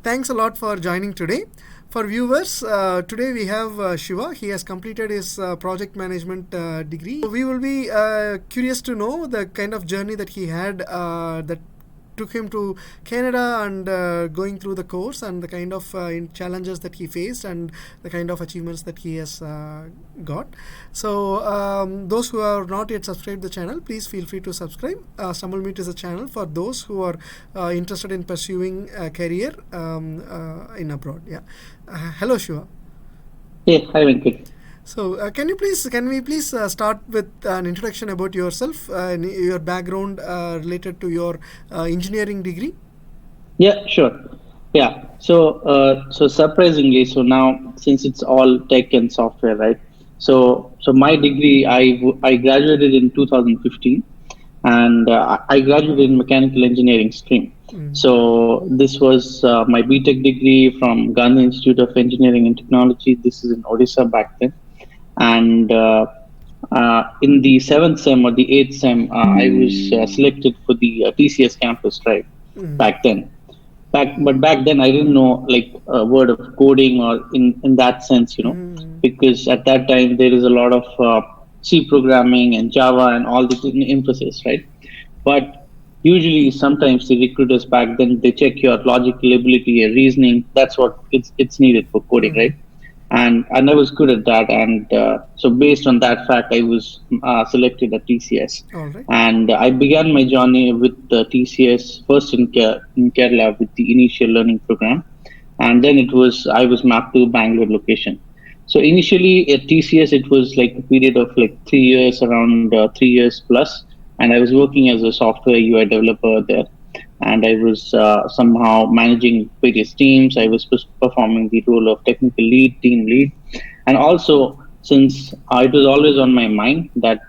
Thanks a lot for joining today. For viewers, today we have Shiva. He has completed his project management degree. We will be curious to know the kind of journey that he had that took him to Canada and going through the course and the kind of challenges that he faced and the kind of achievements that he has got. So those who are not yet subscribed the channel, please feel free to subscribe. Stumble Meet is a channel for those who are interested in pursuing a career in abroad. Yeah. Hello, Shiva. Hey, hi Venkat. So, can we please start with an introduction about yourself and your background related to your engineering degree? Yeah, sure. Yeah. So surprisingly, so now since it's all tech and software, right? So my degree, I graduated in 2015, and I graduated in mechanical engineering stream. So this was my BTech degree from Gandhi Institute of Engineering and Technology. This is in Odisha back then, and in the seventh sem or the eighth sem, I was selected for the TCS campus, right? Back then. But back then I didn't know like a word of coding or in that sense, because at that time there is a lot of C programming and Java and all this emphasis, right? But usually sometimes the recruiters back then they check your logical ability, your reasoning. That's what it's needed for coding, right? And I was good at that, and so based on that fact, I was selected at TCS, All right. and I began my journey with TCS first in Kerala with the initial learning program, and then I was mapped to Bangalore location. So initially at TCS, it was like a period of like 3 years, around 3 years plus, and I was working as a software UI developer there, and I was somehow managing various teams. I was performing the role of technical lead, team lead, and also since it was always on my mind that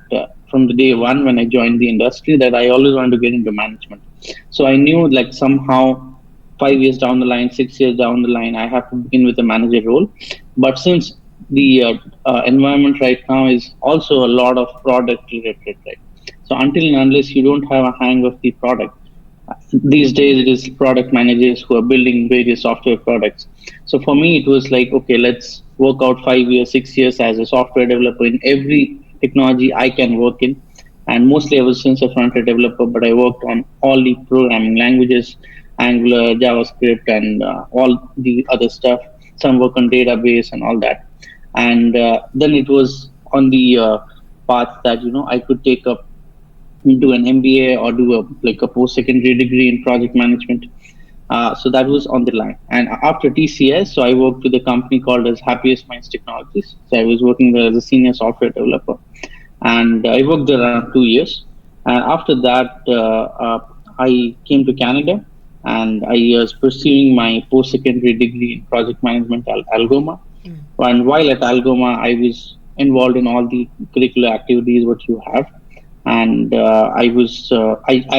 from the day one when I joined the industry that I always wanted to get into management. So I knew like somehow 5 years down the line, 6 years down the line, I have to begin with a manager role. But since the environment right now is also a lot of product related, right? So until and unless you don't have a hang of the product, these days it is product managers who are building various software products. So for me it was like, okay, let's work out 5 years, 6 years as a software developer in every technology I can work in. And mostly I was since a front-end developer, but I worked on all the programming languages, Angular, JavaScript, and all the other stuff. Some work on database and all that. And then it was on the path that I could take up do an MBA or do a post-secondary degree in project management. So that was on the line. And after TCS, so I worked with a company called as Happiest Minds Technologies. So I was working there as a senior software developer, and I worked there around 2 years. And after that, I came to Canada, and I was pursuing my post-secondary degree in project management at Algoma. And while at Algoma, I was involved in all the curricular activities what you have, and I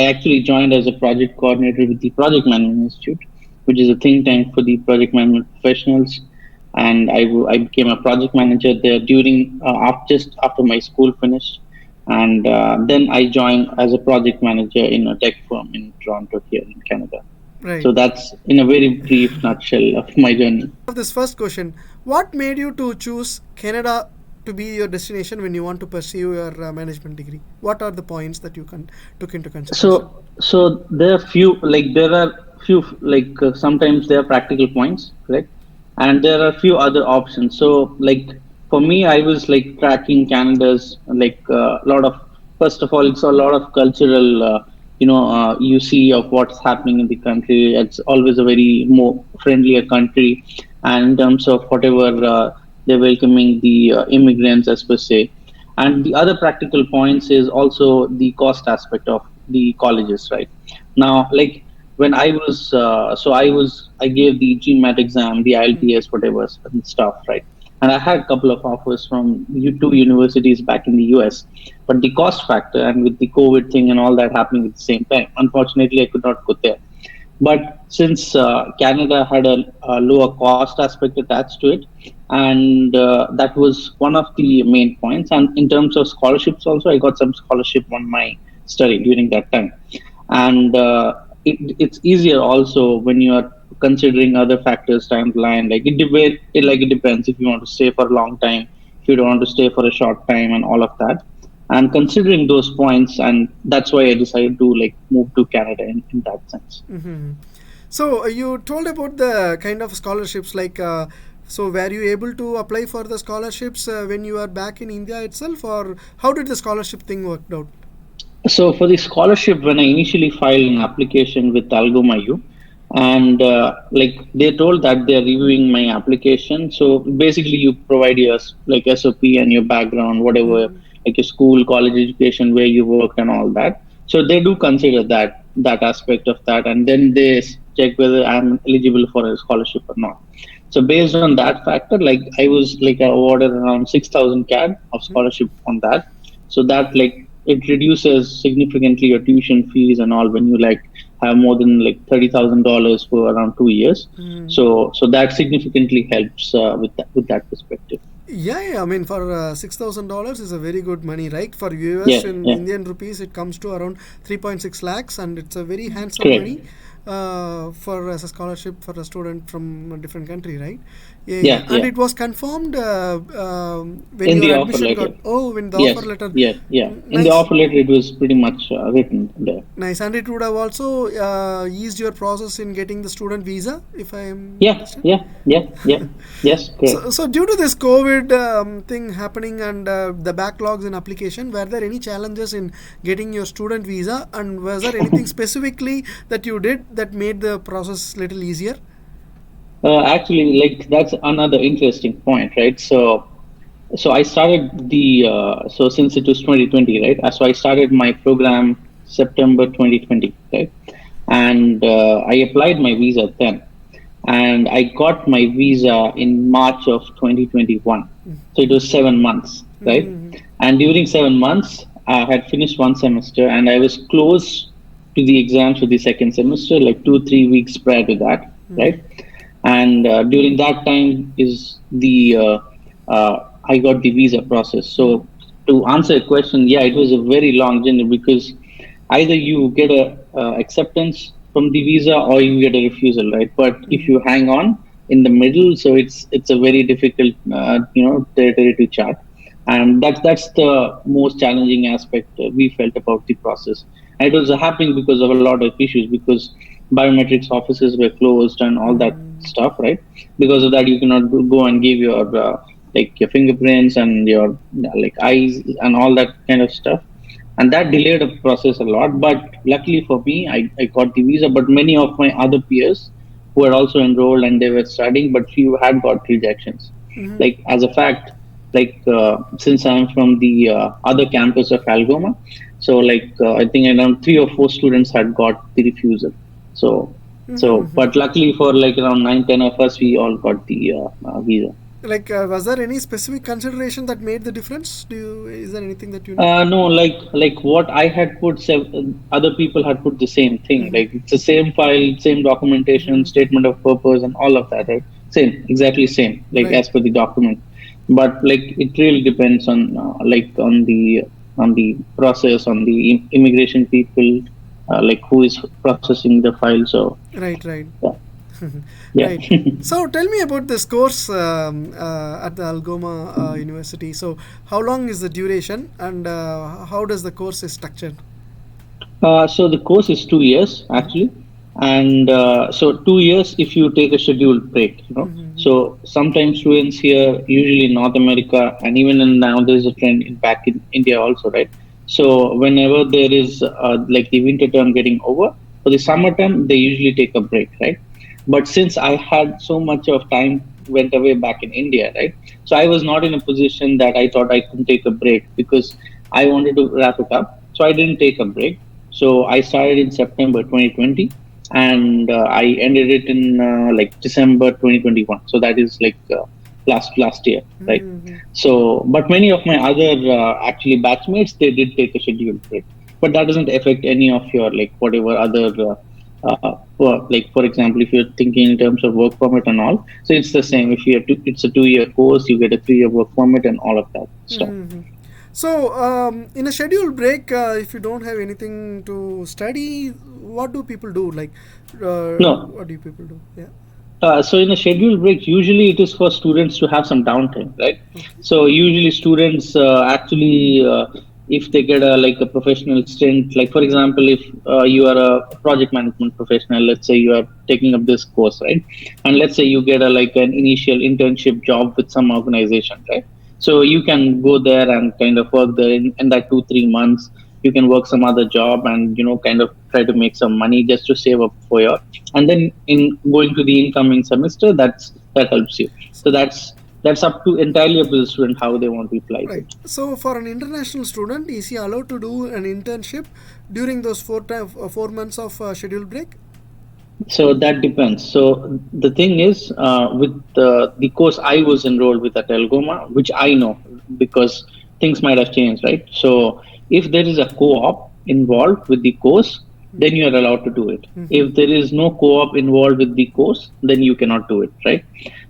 actually joined as a project coordinator with the Project Management Institute, which is a think tank for the project management professionals. And I became a project manager there during just after my school finished, and then I joined as a project manager in a tech firm in Toronto here in Canada. Right. So that's in a very brief nutshell of my journey. This first question: what made you to choose Canada to be your destination when you want to pursue your management degree? What are the points that you took into consideration? So there are few sometimes there are practical points, correct, and there are few other options. So like for me, I was like tracking Canada's like a lot of, first of all, it's a lot of cultural you see of what's happening in the country. It's always a very more friendlier country, and in terms of whatever they're welcoming the immigrants as per se. And the other practical points is also the cost aspect of the colleges, right? Now, like when I was, I gave the GMAT exam, the IELTS, whatever and stuff, right? And I had a couple of offers from two universities back in the US, but the cost factor and with the COVID thing and all that happening at the same time, unfortunately, I could not go there. But since Canada had a lower cost aspect attached to it, and that was one of the main points. And in terms of scholarships, also, I got some scholarship on my study during that time. And it's easier also when you are considering other factors, timeline, it depends if you want to stay for a long time, if you don't want to stay for a short time, and all of that. And considering those points, and that's why I decided to like move to Canada in that sense. Mm-hmm. So you told about the kind of scholarships, like so were you able to apply for the scholarships when you are back in India itself, or how did the scholarship thing worked out? So for the scholarship, when I initially filed an application with Algoma U, and like they told that they're reviewing my application. So basically, you provide your like SOP and your background, whatever, Mm-hmm. like your school, college education, where you worked, and all that. So they do consider that aspect of that, and then they check whether I'm eligible for a scholarship or not. So based on that factor, like I was like awarded around 6,000 CAD of scholarship on that. So that like it reduces significantly your tuition fees and all when you like have more than like $30,000 for around 2 years. Mm-hmm. So that significantly helps with that perspective. Yeah, yeah, I mean, for $6,000 is a very good money, right? For US Yeah, in yeah, Indian rupees, it comes to around 3.6 lakhs, and it's a very handsome money correct. for as a scholarship for a student from a different country, right? Yeah, yeah. Yeah, And yeah. it was confirmed when In your the offer admission got. letter, Oh, when the offer yes, letter. yeah, yeah. In the Nice. offer letter, it was pretty much written there. Nice, and it would have also eased your process in getting the student visa, if I am Yeah, understand. yeah, yeah, yeah. Yes, correct. So due to this COVID thing happening and the backlogs in application, were there any challenges in getting your student visa, and was there anything specifically that you did that made the process little easier? Actually, like that's another interesting point, right? So I started so since it was 2020, right? So I started my program September 2020, right? And I applied my visa then, and I got my visa in March of 2021. So it was 7 months, right? Mm-hmm. And during 7 months, I had finished one semester, and I was close to the exams for the second semester, like 2 3 weeks prior to that, right? And during that time is the I got the visa process. So to answer a question, yeah, it was a very long journey because either you get a acceptance from the visa or you get a refusal, right? But if you hang on in the middle, so it's a very difficult territory to chart, and that's the most challenging aspect we felt about the process. And it was happening because of a lot of issues because biometrics offices were closed and all that Mm-hmm. stuff, right? Because of that, you cannot go and give your like your fingerprints and your like eyes and all that kind of stuff, and that delayed the process a lot. But luckily for me, I got the visa. But many of my other peers who had also enrolled and they were studying, but few had got rejections. Mm-hmm. Like as a fact, like since I'm from the other campus of Algoma, so like I think around 3 or 4 students had got the refusal. So Mm-hmm. but luckily for like around 9 10 of us, we all got the visa. Like, was there any specific consideration that made the difference? Is there anything that you know? No, like what I had put, other people had put the same thing. Mm-hmm. Like it's the same file, same documentation, Mm-hmm. statement of purpose, and all of that, right? Same, exactly same, like Right. as per the document. But like it really depends on like on the process, on the immigration people, like who is processing the file. So Right, right. yeah, yeah. Right. So tell me about this course at the Algoma University. So how long is the duration, and how does the course is structured? So the course is 2 years actually, and so 2 years if you take a scheduled break, you know. Mm-hmm. So sometimes students here, usually in North America, and even in now there's a trend back in India also, right? So whenever there is like the winter term getting over, for the summer term they usually take a break, right? But since I had so much of time went away back in India, right? So I was not in a position that I thought I could take a break because I wanted to wrap it up. So I didn't take a break. So I started in September 2020 and I ended it in like December 2021. So that is like last year, right? Mm-hmm. So, but many of my other actually batchmates they did take a scheduled break, but that doesn't affect any of your like whatever other like for example, if you're thinking in terms of work permit and all, so it's the same. If you have to, it's a 2 year course, you get a 3 year work permit and all of that stuff. Mm-hmm. So, in a scheduled break, if you don't have anything to study, what do people do? Like, No. what do people do? Yeah. So in a scheduled break, usually it is for students to have some downtime, right? Okay. So usually students if they get a professional stint, like for example, if you are a project management professional, let's say you are taking up this course, right? And let's say you get an initial internship job with some organization, right? So you can go there and kind of work there in that 2 3 months. You can work some other job and kind of try to make some money just to save up for your, and then in going to the incoming semester, that helps you. So that's up to entirely up to the student how they want to utilize Right. it. So, for an international student, is he allowed to do an internship during those 4 months of scheduled break? So that depends. So the thing is, with the course I was enrolled with at Algoma, which I know because things might have changed, right? So if there is a co-op involved with the course, then you are allowed to do it. Mm-hmm. If there is no co-op involved with the course, then you cannot do it, right?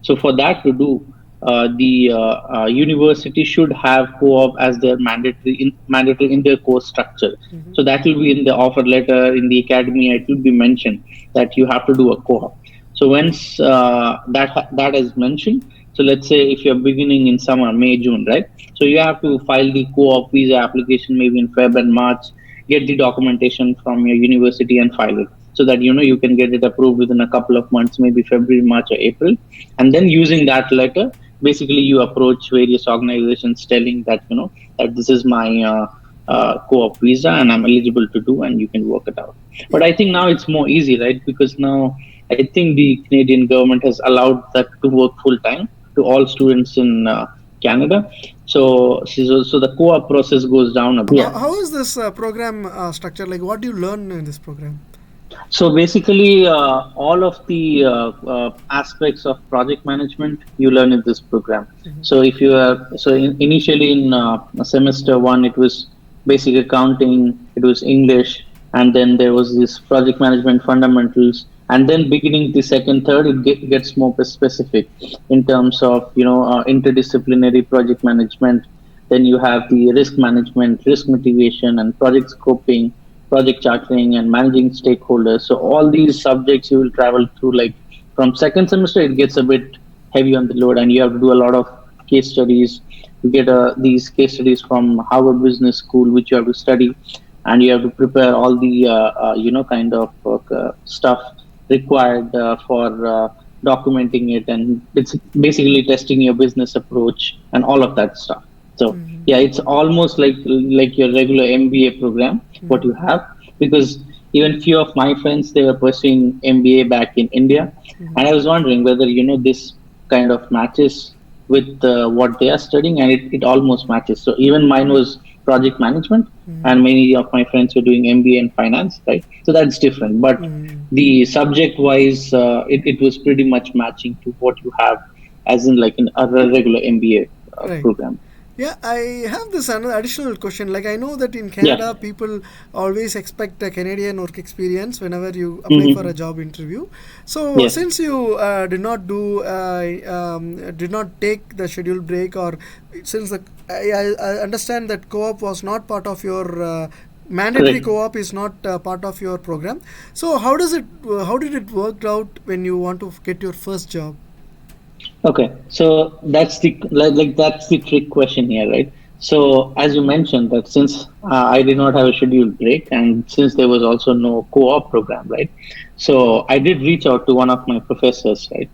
So for that to do, the university should have co-op as their mandatory in their course structure. Mm-hmm. So that will be in the offer letter in the academy. It will be mentioned that you have to do a co-op. So once that is mentioned, so let's say if you're beginning in summer, May, June, right? So you have to file the co-op visa application maybe in Feb and March, get the documentation from your university and file it so that you can get it approved within a couple of months, maybe February, March, or April. And then using that letter, basically you approach various organizations telling that that this is my co-op visa and I'm eligible to do, and you can work it out. But I think now it's more easy, right? Because now I think the Canadian government has allowed that to work full time to all students in Canada. So the co-op process goes down a bit. Yeah. How is this program structured? Like, what do you learn in this program? So basically, all of the aspects of project management you learn in this program. Mm-hmm. So if you are initially in semester one, it was basic accounting, it was English, and then there was this project management fundamentals. And then beginning the second, third, gets more specific in terms of interdisciplinary project management. Then you have the risk management, risk mitigation, and project scoping, project chartering, and managing stakeholders. So all these subjects you will travel through. Like from second semester, it gets a bit heavy on the load, and you have to do a lot of case studies. You get these case studies from Harvard Business School, which you have to study, and you have to prepare all the kind of stuff required for documenting it, and it's basically testing your business approach and all of that stuff. So Mm-hmm. yeah, it's almost like your regular MBA program, what Mm-hmm. you have, because even few of my friends, they were pursuing MBA back in India, Mm-hmm. and I was wondering whether this kind of matches with what they are studying, and it almost matches. So even mine was project management, Mm-hmm. and many of my friends were doing MBA in finance, right? So that's different, but Mm-hmm. the subject wise, it was pretty much matching to what you have as in like in a regular MBA Right. program. Yeah, I have this another additional question. Like, I know that in Yeah. Canada, people always expect a Canadian work experience whenever you apply for a Hmm. job interview. So, Yes. since you did not take the scheduled break, or since I understand that co-op was not part of your mandatory Correct. co-op is not part of your program. So, how did it work out when you want to get your first job? Okay, so that's the that's the trick question here, right? So as you mentioned that since I did not have a scheduled break, and since there was also no co-op program, right? So I did reach out to one of my professors, right?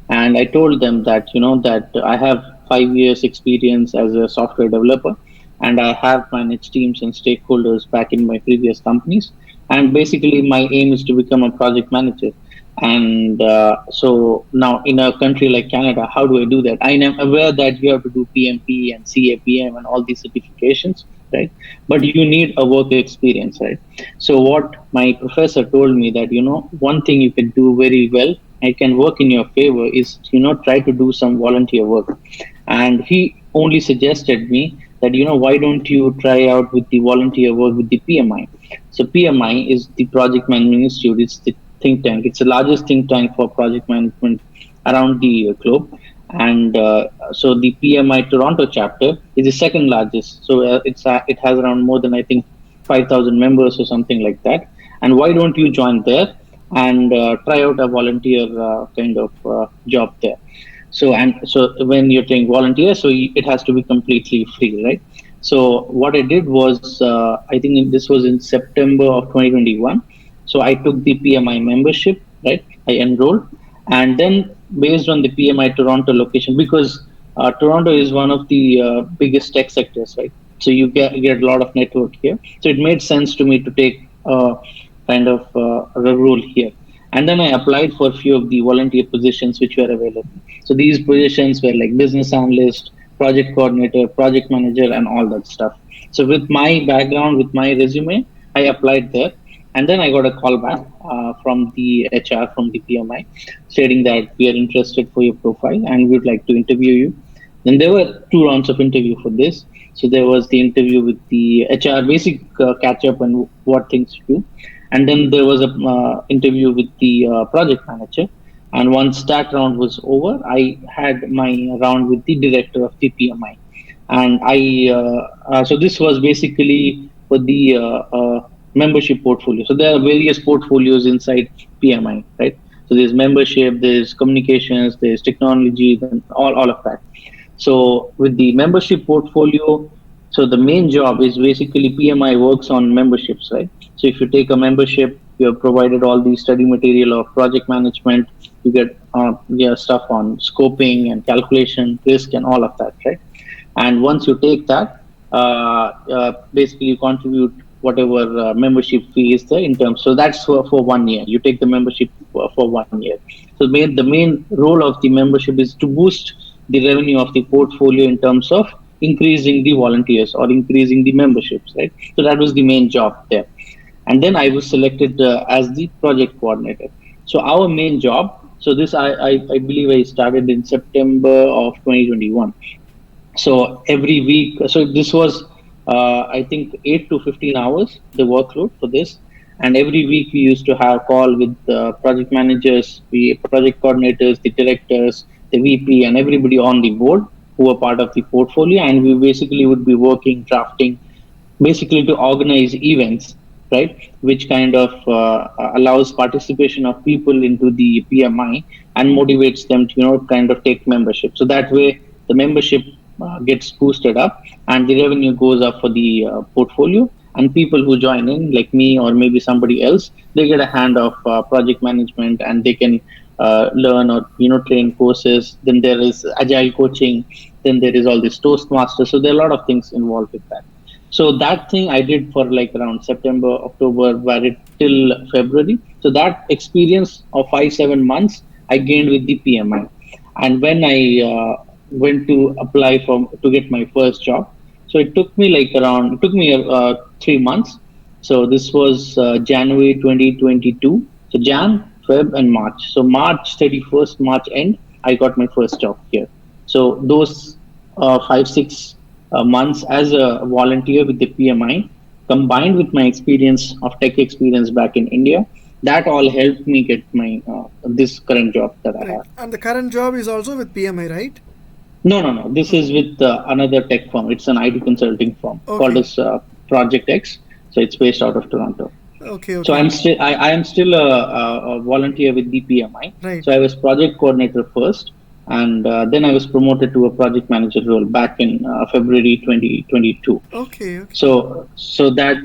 And I told them that that I have 5 years experience as a software developer, and I have managed teams and stakeholders back in my previous companies. And basically, my aim is to become a project manager. And so now in a country like Canada, how do I do that? I am aware that you have to do PMP and CAPM and all these certifications, right? But you need a work experience, right? So what my professor told me that one thing you can do very well, it can work in your favor, is try to do some volunteer work. And he only suggested me that why don't you try out with the volunteer work with the PMI. So PMI is the Project Management Institute. It's the think tank. It's the largest think tank for project management around the globe. and so the PMI Toronto chapter is the second largest. So it has around more than I think 5,000 members or something like that. And why don't you join there and try out a volunteer kind of job there? So when you're doing volunteer, so it has to be completely free, right? So what I did was, I think this was in September of 2021. So I took the PMI membership, right? I enrolled, and then based on the PMI Toronto location, because Toronto is one of the biggest tech sectors, right? So you get a lot of network here. So it made sense to me to take kind of a role here. And then I applied for a few of the volunteer positions which were available. So these positions were like business analyst, project coordinator, project manager, and all that stuff. So with my background, with my resume, I applied there. And then I got a call back from the HR, from the PMI, stating that we are interested for your profile and we would like to interview you. Then there were two rounds of interview for this. So there was the interview with the HR, basic catch up and what things to do, and then there was a interview with the project manager. And once that round was over, I had my round with the director of the PMI. And so this was basically for the membership portfolio. So there are various portfolios inside PMI, right? So there's membership, there's communications, there's technology, and all of that. So with the membership portfolio, so the main job is basically PMI works on memberships, right? So if you take a membership, you're provided all the study material of project management. You get stuff on scoping and calculation, risk, and all of that, right? And once you take that, basically you contribute whatever membership fee is there in terms. So that's for 1 year. You take the membership for 1 year. So the main role of the membership is to boost the revenue of the portfolio in terms of increasing the volunteers or increasing the memberships, right? So that was the main job there. And then I was selected as the project coordinator. So our main job, so this I believe I started in September of 2021. So every week, so this was I think 8 to 15 hours the workload for this. And every week we used to have call with project managers, the project coordinators, the directors, the VP, and everybody on the board who were part of the portfolio. And we basically would be working, drafting, basically to organize events, right? Which kind of allows participation of people into the PMI and motivates them to, kind of take membership. So that way the membership gets boosted up and the revenue goes up for the portfolio. And people who join in, like me or maybe somebody else, they get a hand of project management and they can learn or train courses. Then there is agile coaching. Then there is all this Toastmaster. So there are a lot of things involved with that. So that thing I did for like around September, October, valid till February. So that experience of 5-7 months I gained with the PMI. And when I went to apply to get my first job, so it took me 3 months. So this was January 2022. So Jan, Feb, and March. So March 31st, March end, I got my first job here. So those 5-6 months as a volunteer with the PMI, combined with my experience of tech experience back in India, that all helped me get my this current job that I Right. have. And the current job is also with PMI, right? No, no, no. This is with another tech firm. It's an IT consulting firm called Okay. as Project X. So it's based out of Toronto. Okay, So okay. I am still a volunteer with the PMI. Right. So I was project coordinator first, and then I was promoted to a project manager role back in February 2022. Okay, okay. So that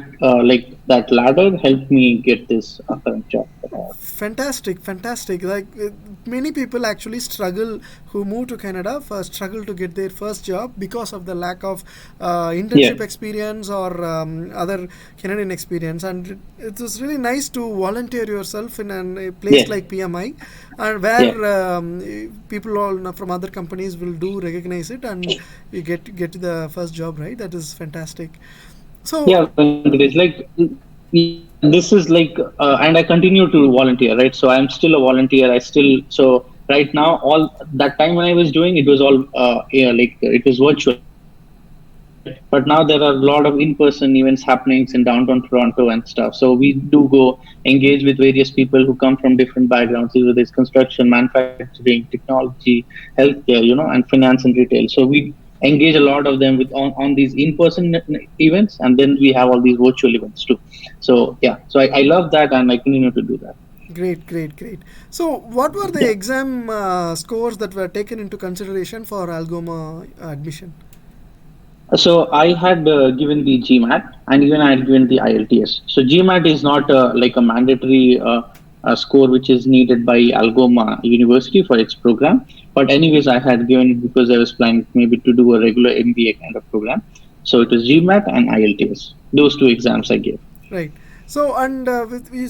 like that ladder helped me get this current job that I have. Fantastic, fantastic. Like many people actually struggle who move to Canada first struggle to get their first job because of the lack of Yeah, internship experience or other Canadian experience. And it was really nice to volunteer yourself in a place yeah, like PMI, and yeah, where people all from other companies will do recognize it, and you get to the first job, right? That is fantastic. So yeah. Venkatesh, this is like, and I continue to volunteer, right? So I'm still a volunteer. I still so right now all that time when I was doing it was all like it was virtual, right? So I was right? But now there are a lot of in-person events happening in downtown Toronto and stuff. So we do go engage with various people who come from different backgrounds, either there's construction, manufacturing, technology, healthcare, and finance and retail. So we engage a lot of them with on these in-person events, and then we have all these virtual events too. So yeah, so I love that, and I continue to do that. Great, great, great. So, what were the Yeah. exam scores that were taken into consideration for Algoma admission? So I had given the GMAT, and even I had given the IELTS. So GMAT is not like a mandatory score which is needed by Algoma University for its program. But anyways, I had given it because I was planning maybe to do a regular MBA kind of program. So it was GMAT and IELTS. Those two exams I gave. Right. So, and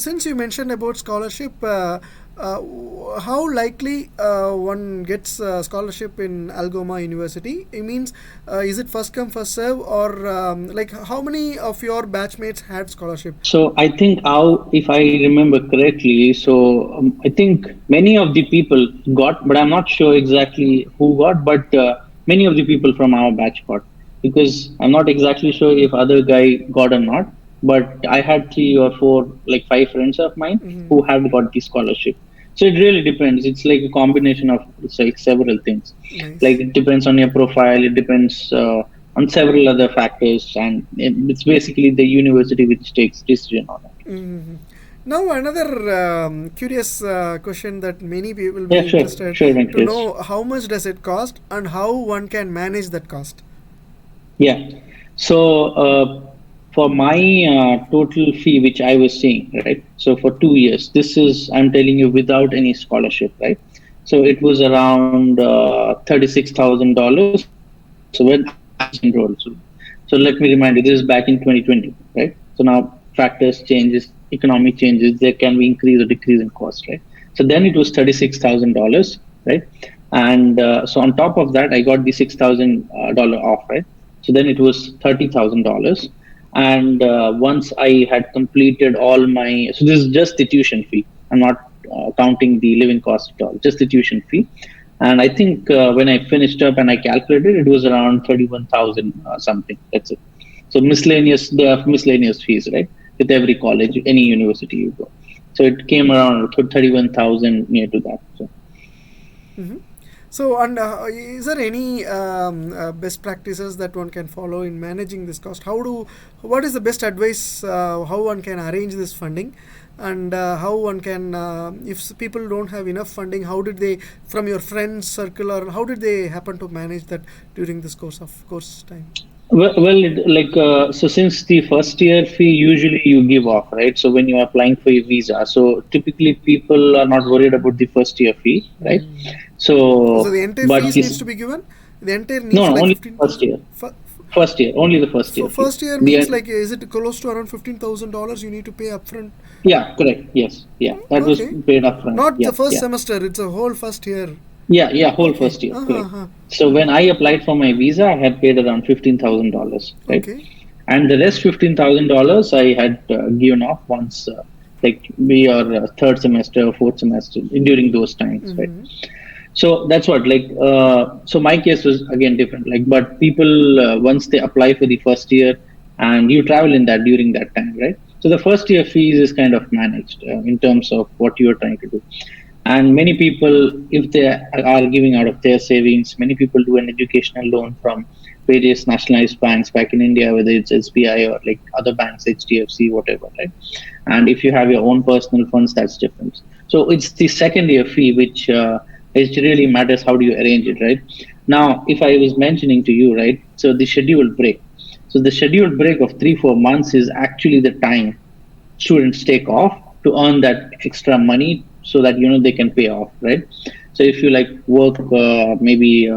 since you mentioned about scholarship, how likely one gets scholarship in Algoma University? It means, is it first come first serve, or like how many of your batchmates had scholarship? So I think how, if I remember correctly, so I think many of the people got, but I'm not sure exactly who got, but many of the people from our batch got, because I'm not exactly sure if other guy got or not, but I had three or four, like five friends of mine Hmm. who have got the scholarship. So it really depends. It's like a combination of, it's like several things. Like Nice. it depends on your profile. It depends on several other factors, and it's basically the university which takes decision on it. Hmm. Now, another curious question that many people will Yeah, be sure, interested sure, to Venkatesh. know: how much does it cost, and how one can manage that cost? Yeah. So for my total fee, which I was saying, right? So for 2 years, this is, I'm telling you, without any scholarship, right? So it was around $36,000. So when I was enrolled, so let me remind you, this is back in 2020, right? So now factors changes, economic changes, there can be increase or decrease in cost, right? So then it was $36,000, right? And so on top of that, I got the $6,000 off, right? So then it was $30,000. And once I had completed all my, so this is just the tuition fee. I'm not counting the living cost at all, just the tuition fee. And I think when I finished up and I calculated, it was around 31,000 something. That's it. So miscellaneous, the miscellaneous fees, right? With every college, any university you go. So it came around 31,000 near to that. So. Hmm. So, and is there any best practices that one can follow in managing this cost? What is the best advice? How one can arrange this funding, and how one can, if people don't have enough funding, how did they, from your friends circle, or how did they happen to manage that during this course time? So since the first year fee usually you give off, right? So when you are applying for your visa, so typically people are not worried about the first year fee, right? Mm. So So, the entire but fees this, needs to be given. The entire no, needs no, like only the fifteen first thousand. year. First year, only the first For year fee. first year means The like, is it close to around $15,000 you need to pay upfront? Yeah, correct. Yes, yeah, that was Okay. paid upfront. Not Yeah, the first yeah. semester, it's a whole first year. Yeah, whole Okay. first year, Uh-huh. correct. Uh-huh. So when I applied for my visa, I had paid around $15,000, right? Okay. And the rest $15,000 I had given off once, like we are third semester, fourth semester during those times, right? Mm-hmm. So that's what, like, so my case was again different. Like, but people once they apply for the first year, and you travel in that during that time, right? So the first year fees is kind of managed in terms of what you are trying to do. And many people, if they are giving out of their savings, many people do an educational loan from various nationalized banks back in India, whether it's SBI or like other banks, HDFC, whatever, right? And if you have your own personal funds, that's different. So it's the second year fee, which it really matters how do you arrange it, right? Now, if I was mentioning to you, right, so the scheduled break. So the scheduled break of 3 4 months is actually the time students take off to earn that extra money so that they can pay off, right? So if you like work maybe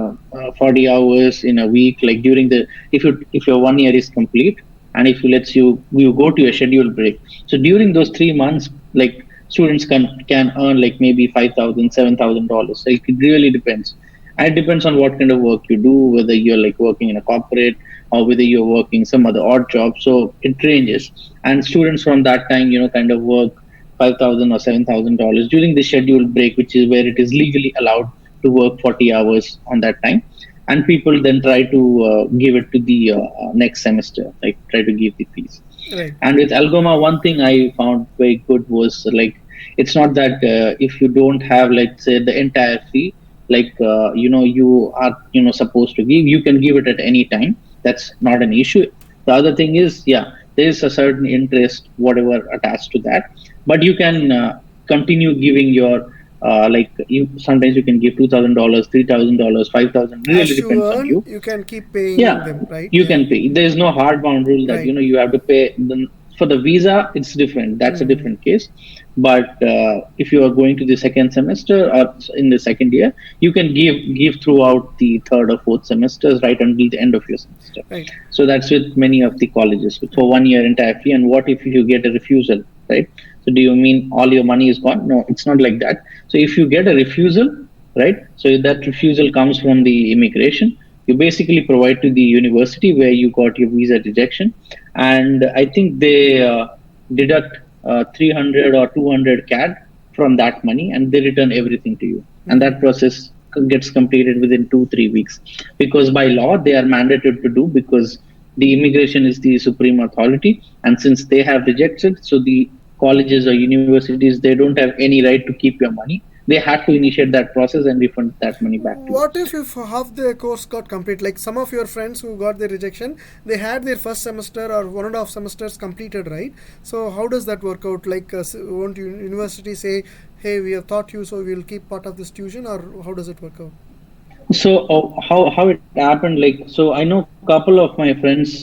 40 hours in a week, like during the, if your 1 year is complete, and if you lets you go to a scheduled break, so during those 3 months, like students can earn like maybe 5,000 $7,000. Like it really depends, and it depends on what kind of work you do, whether you're like working in a corporate or whether you're working some other odd job. So it ranges. And students from that time, kind of work 5,000 or $7,000 during the scheduled break, which is where it is legally allowed to work 40 hours on that time. and people then try to give it to the next semester, like try to give the fees. Right. And with Algoma, one thing I found very good was like it's not that if you don't have, let's say, the entire fee, like you are supposed to give, you can give it at any time. That's not an issue. The other thing is, yeah, there is a certain interest, whatever attached to that, but you can continue giving your like you sometimes you can give $2,000, $3,000, 5,000. Really As you depends on earn, you. you can keep paying Yeah, them, right? you Yeah. can pay. There is no hard bound rule that Right. you have to pay. For the visa, it's different. That's a Mm. different case. But if you are going to the second semester or in the second year, you can give throughout the third or fourth semesters right until the end of your semester. Right. So that's with many of the colleges for 1 year entire fee. And what if you get a refusal, right? So do you mean all your money is gone? No, it's not like that. So if you get a refusal, right? So that refusal comes from the immigration. You basically provide to the university where you got your visa rejection, and I think they deduct 300 or 200 CAD from that money, and they return everything to you. And that process gets completed within 2-3 weeks, because by law they are mandated to do, because the immigration is the supreme authority, and since they have rejected, so the colleges or universities, they don't have any right to keep your money. They had to initiate that process and refund that money back to you. What if half the course got complete? Like some of your friends who got the rejection, they had their first semester or 1.5 semesters completed, right? So how does that work out? Like, won't university say, "Hey, we have taught you, so we'll keep part of this tuition," or how does it work out? So how it happened? Like, so I know a couple of my friends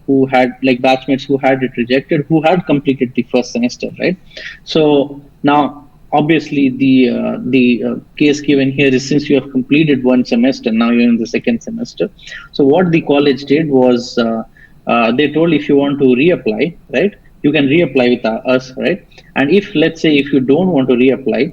who had, like, batchmates who had it rejected, who had completed the first semester, right? So now, obviously, the case given here is, since you have completed one semester, now you're in the second semester. So what the college did was they told, if you want to reapply, right, you can reapply with us, right? And if, let's say, if you don't want to reapply,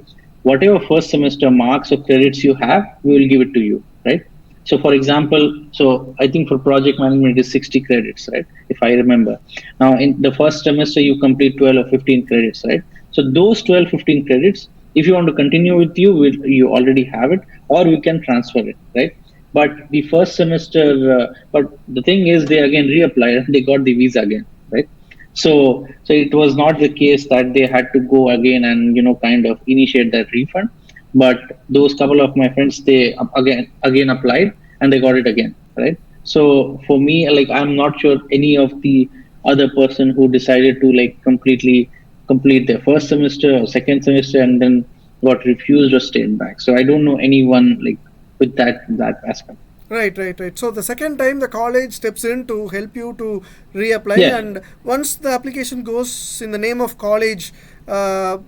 whatever first semester marks or credits you have, we will give it to you, right? So, for example, so I think for project management it is 60 credits, right? If I remember. Now, in the first semester, you complete 12 or 15 credits, right? So, those 12, 15 credits, if you want to continue with you, you already have it, or you can transfer it, right? But the first semester, but the thing is, they again reapplied and they got the visa again, right? So it was not the case that they had to go again and kind of initiate that refund. But those couple of my friends, they again applied and they got it again, right? So for me, like, I'm not sure any of the other person who decided to, like, completely complete their first semester or second semester and then got refused or stayed back. So I don't know anyone, like, with that aspect. Right, right, right. So the second time the college steps in to help you to reapply, Yeah, and once the application goes in the name of college,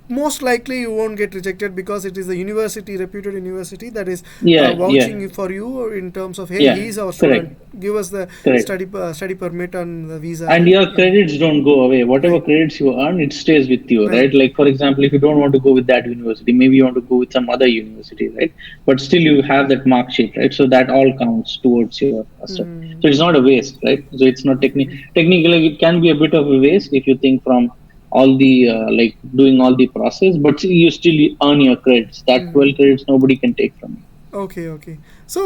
most likely you won't get rejected because it is a university, reputed university, that is yeah, yeah, vouching for you in terms of, hey, yeah. he's our Correct, student, give us the correct. study permit and the visa, And right? your Yeah. credits don't go away. Whatever Right, credits you earn, it stays with you, right. right? Like, for example, if you don't want to go with that university, maybe you want to go with some other university, right? But still you have that mark sheet, right? So that all counts towards your stuff. So it's Mm. not a waste, right? So it's not technically, it can be a bit of a waste if you think from all the like doing all the process, but you still earn your credits. That 12 credits nobody can take from you. Okay, okay. So,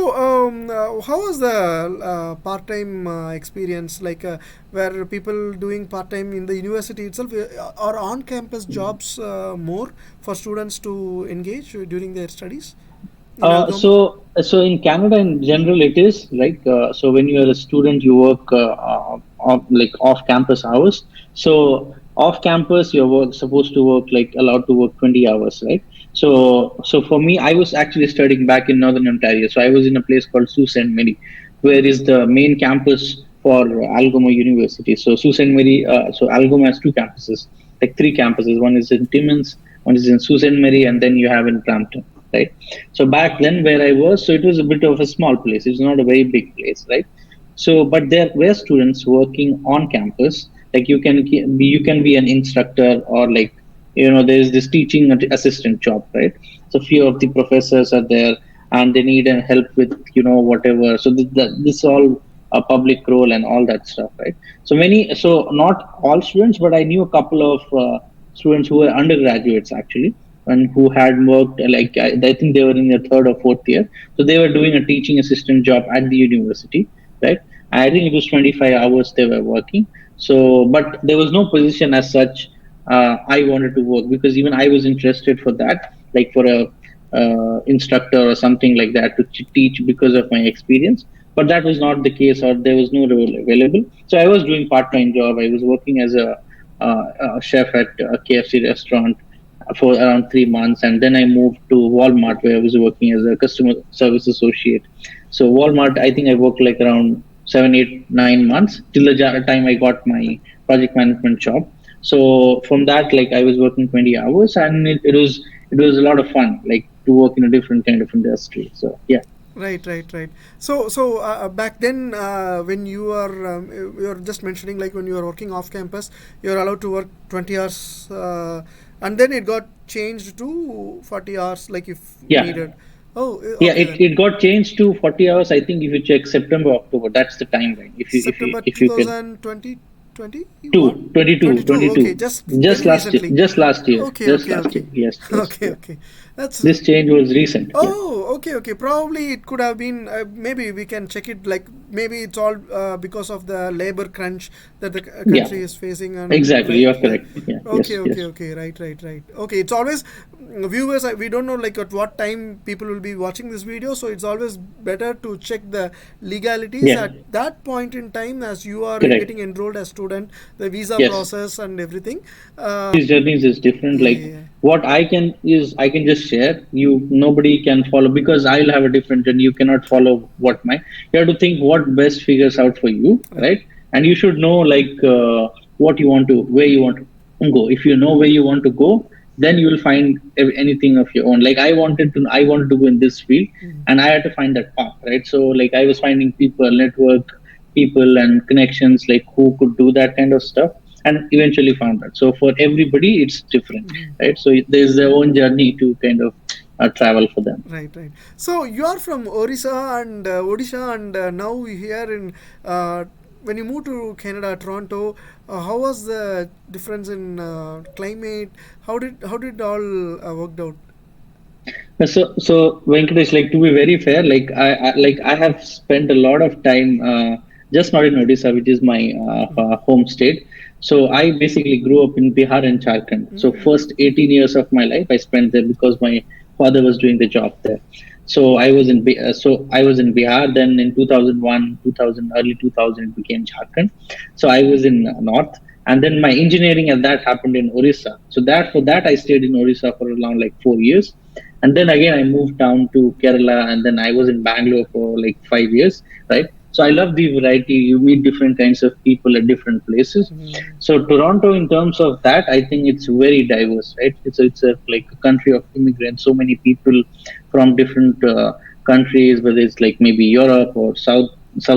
how was the part-time experience? Like, were people doing part-time in the university itself, or on-campus jobs more for students to engage during their studies in Algoma? So in Canada in general, it is like so when you are a student, you work like off campus hours. So off campus, you're supposed to work, like, allowed to work 20 hours, right? So for me, I was actually studying back in Northern Ontario. So I was in a place called Sault Ste. Marie, where is the main campus for Algoma University. So Sault Ste. Marie, so Algoma has two campuses, like three campuses. One is in Timmins, one is in Sault Ste. Marie, and then you have in Brampton, right? So back then where I was, so it was a bit of a small place. It's not a very big place, right? So, but there were students working on campus. Like, you can be an instructor, or, like, there's this teaching assistant job, right? So few of the professors are there and they need help with whatever. So this all a public role and all that stuff, right? So not all students, but I knew a couple of students who were undergraduates actually, and who had worked I think they were in their third or fourth year, so they were doing a teaching assistant job at the university, right? I think it was 25 hours they were working. So, but there was no position as such. I wanted to work because even I was interested for that, like for a instructor or something like that to teach because of my experience. But that was not the case, or there was no role available. So I was doing part-time job. I was working as a chef at a KFC restaurant for around 3 months, and then I moved to Walmart where I was working as a customer service associate. So Walmart, I think I worked like around 7, 8, 9 months till the time I got my project management job. So from that, like I was working 20 hours, and it was a lot of fun, like to work in a different kind of industry. So yeah. Right, right, right. So back then, when you are just mentioning, like when you are working off campus, you are allowed to work 20 hours, and then it got changed to 40 hours, like if Yeah. needed. Oh, Yeah, okay it, then. it got changed to 40 hours. I think if you check September, October, that's the timeline. September If you can 2020, two, 21? 22, 22. Okay, 22. just very recently. Just last year, Okay, just okay, last year. okay. Yes, yes, Okay, yeah. okay. That's This change was recent. Yeah, Oh, okay, okay. Probably it could have been. Maybe we can check it. Like maybe it's all because of the labor crunch that the yeah, country is facing, and exactly. right. You're correct. Yeah, Okay, yes, okay, yes, okay. Right, right, right. Okay, it's always viewers. We don't know like at what time people will be watching this video, so it's always better to check the legalities yeah, at that point in time as you are correct. getting enrolled as student, the visa Yes. process and everything. Everybody's journeys is different. Like Yeah. what I can is I can just share. Nobody can follow because I'll have a different journey. You cannot follow what my. You have to think what best figures out for you, Right. right? And you should know like what you want to, where you want to go. If you know where you want to go, then you will find anything of your own. Like I wanted to go in this field, and I had to find that path, right? So like I was finding people, network, people, and connections like who could do that kind of stuff, and eventually found that. So for everybody, it's different, right? So there's their own journey to kind of travel for them. Right, right. So you are from Orissa and Odisha, and now here in when you moved to Canada, Toronto, how was the difference in climate? How did all worked out? So Venkatesh, like to be very fair, I have spent a lot of time just not in Odisha, which is my home state. So I basically grew up in Bihar and Jharkhand. So first 18 years of my life I spent there because my father was doing the job there. So I was in Bihar. Then in 2001, 2000, early 2000, it became Jharkhand. So I was in north, and then my engineering at that happened in Orissa. So that for that I stayed in Orissa for around like 4 years, and then again I moved down to Kerala, and then I was in Bangalore for like 5 years, right? So I love the variety. You meet different kinds of people at different places. So Toronto, in terms of that, I think it's very diverse, right? It's a like a country of immigrants. So many people from different countries, whether it's like maybe Europe or South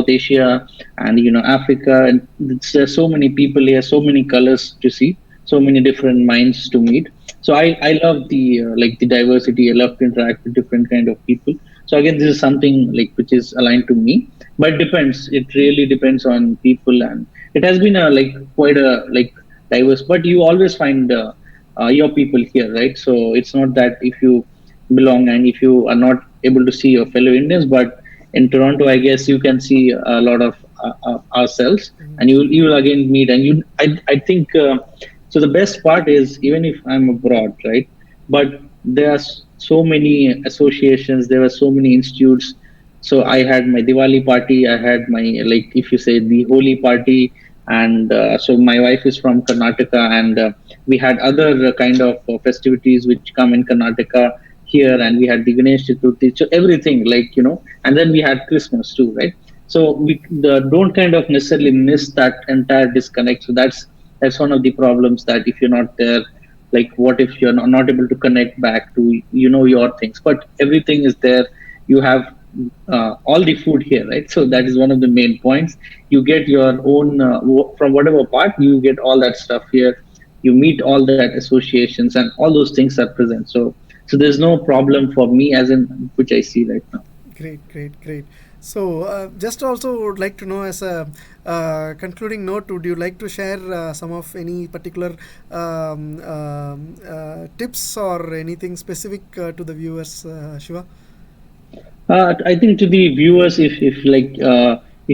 Asia, and Africa, and there's so many people here, so many colors to see, so many different minds to meet. So I love the like the diversity. I love to interact with different kind of people. So again, this is something like which is aligned to me, but it depends. It really depends on people, and it has been a like quite a like diverse. But you always find your people here, right? So it's not that if you belong and if you are not able to see your fellow Indians, but in Toronto, I guess you can see a lot of ourselves, and you will again meet, and I think so. The best part is even if I'm abroad, right? But there are so many associations, there were so many institutes. So I had my Diwali party, I had my like if you say the Holi party, and so my wife is from Karnataka, and we had other kind of festivities which come in Karnataka here, and we had the Ganesh Chaturthi, so everything like and then we had Christmas too, right? So we don't kind of necessarily miss that entire disconnect. So that's one of the problems, that if you're not there, like what if you're not able to connect back to your things, but everything is there. You have all the food here, right? So that is one of the main points. You get your own from whatever part, you get all that stuff here. You meet all that associations, and all those things are present. So there's no problem for me, as in which I see right now. Great, great, great. So, just also would like to know, as a concluding note, would you like to share some of any particular tips or anything specific to the viewers, Shiva? I think to the viewers, if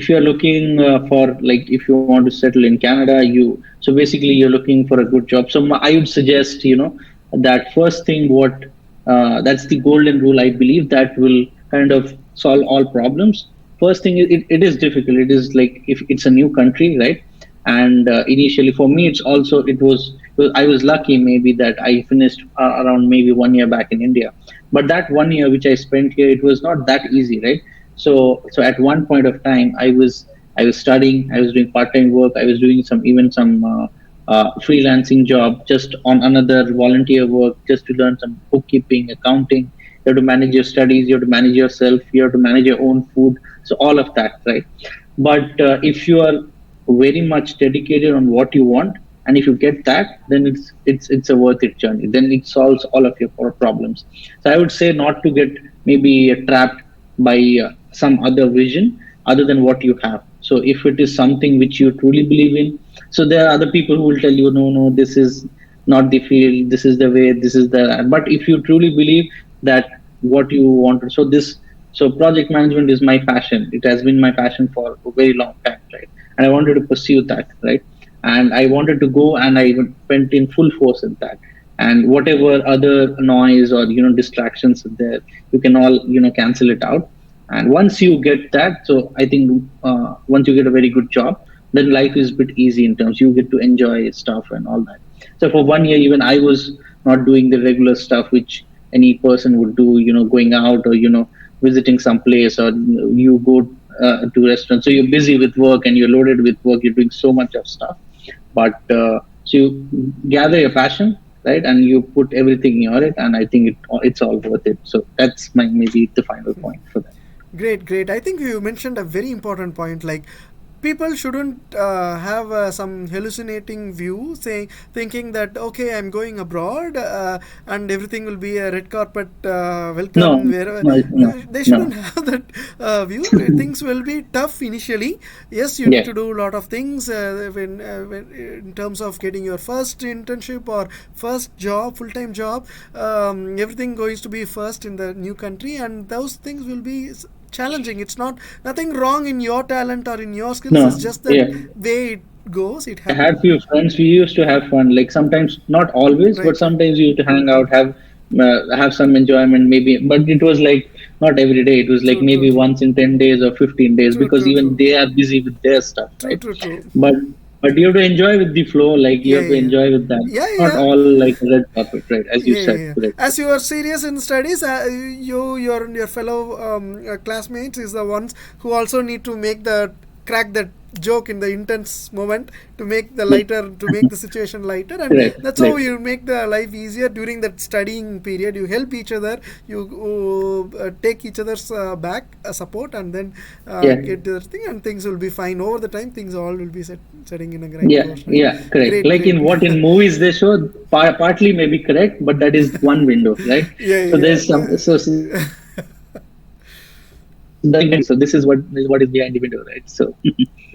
you're looking for, like, if you want to settle in Canada, so basically you're looking for a good job. So I would suggest, that first thing, that's the golden rule. I believe that will kind of solve all problems. First thing, it is difficult. It is like, if it's a new country, right? And initially for me, I was lucky maybe that I finished around maybe 1 year back in India. But that 1 year which I spent here, it was not that easy, right? So at one point of time, I was studying, I was doing part-time work, I was doing some freelancing job, just on another volunteer work, just to learn some bookkeeping, accounting. You have to manage your studies, you have to manage yourself, you have to manage your own food, so all of that, right? But if you are very much dedicated on what you want, and if you get that, then it's a worth it journey, then it solves all of your problems. So I would say not to get maybe trapped by some other vision other than what you have. So if it is something which you truly believe in, so there are other people who will tell you, no, no, this is not the field, this is the way, this is the, but if you truly believe that what you want, so project management is my passion, it has been my passion for a very long time, right? And I wanted to pursue that, right? And I wanted to go, and I went in full force in that. And whatever other noise or distractions are there, you can all cancel it out. And once you get that, so I think once you get a very good job, then life is a bit easy in terms you get to enjoy stuff and all that. So for 1 year, even I was not doing the regular stuff which any person would do, going out or visiting some place, or you go to restaurants. So you're busy with work and you're loaded with work. You're doing so much of stuff, but so you gather your passion, right, and you put everything in it, and I think it's all worth it. So that's my maybe the final point for that. Great, great. I think you mentioned a very important point. Like, people shouldn't have some hallucinating view, saying, thinking that okay, I'm going abroad and everything will be a red carpet No, welcome wherever. no, no, They no. shouldn't have that view. Things will be tough initially. Yes, you need Yes, to do a lot of things when, in terms of getting your first internship or first job, full-time job. Everything going to be first in the new country, and those things will be challenging. It's not nothing wrong in your talent or in your skills. It's no. just that Yeah, way it goes. It I happens. had few friends. We used to have fun. Like sometimes, not always, but Right, right. sometimes we used to hang out, have some enjoyment, maybe. But it was like not every day. It was like True, true, maybe true. once in 10 days or 15 days, True, because true, even true. they are busy with their stuff, True, right? true, true. But you have to enjoy with the flow. Like you Yeah, have to yeah, enjoy with that. yeah, Not yeah. all like red carpet, right? As you Yeah, yeah, said, yeah. correct. As you are serious in studies, your fellow classmates is the ones who also need to make the crack that joke in the intense moment to make the Yeah, lighter, to make the situation lighter, and correct, that's how correct. you make the life easier during that studying period. You help each other, you take each other's back support, and then Yeah, get the thing, and things will be fine over the time. Things all will be setting in a right yeah, course, right? yeah, correct. Great, Like great. in what in movies they show, partly may be correct, but that is one window, right? Yeah, So yeah. there's some. So this is what is behind the window, right? So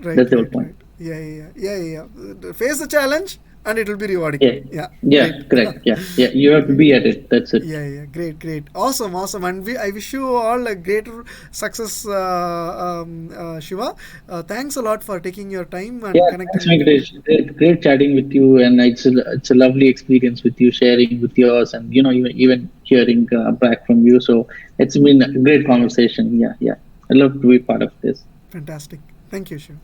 Right, that's the whole right, point. right. Yeah, yeah, yeah, yeah, yeah. Face the challenge, and it will be rewarding. Yeah, Yeah, yeah, great. correct. Yeah, yeah. You have to Great. be at it. That's it. Yeah, yeah, great, great, awesome, awesome, and I wish you all a great success, Shiva. Thanks a lot for taking your time and Yeah, thanks, connecting. Venkatesh. Great chatting with you, and it's a lovely experience with you, sharing with yours, and even hearing back from you. So it's been a great conversation. Yeah, yeah. I love to be part of this. Fantastic. Thank you, Shiva.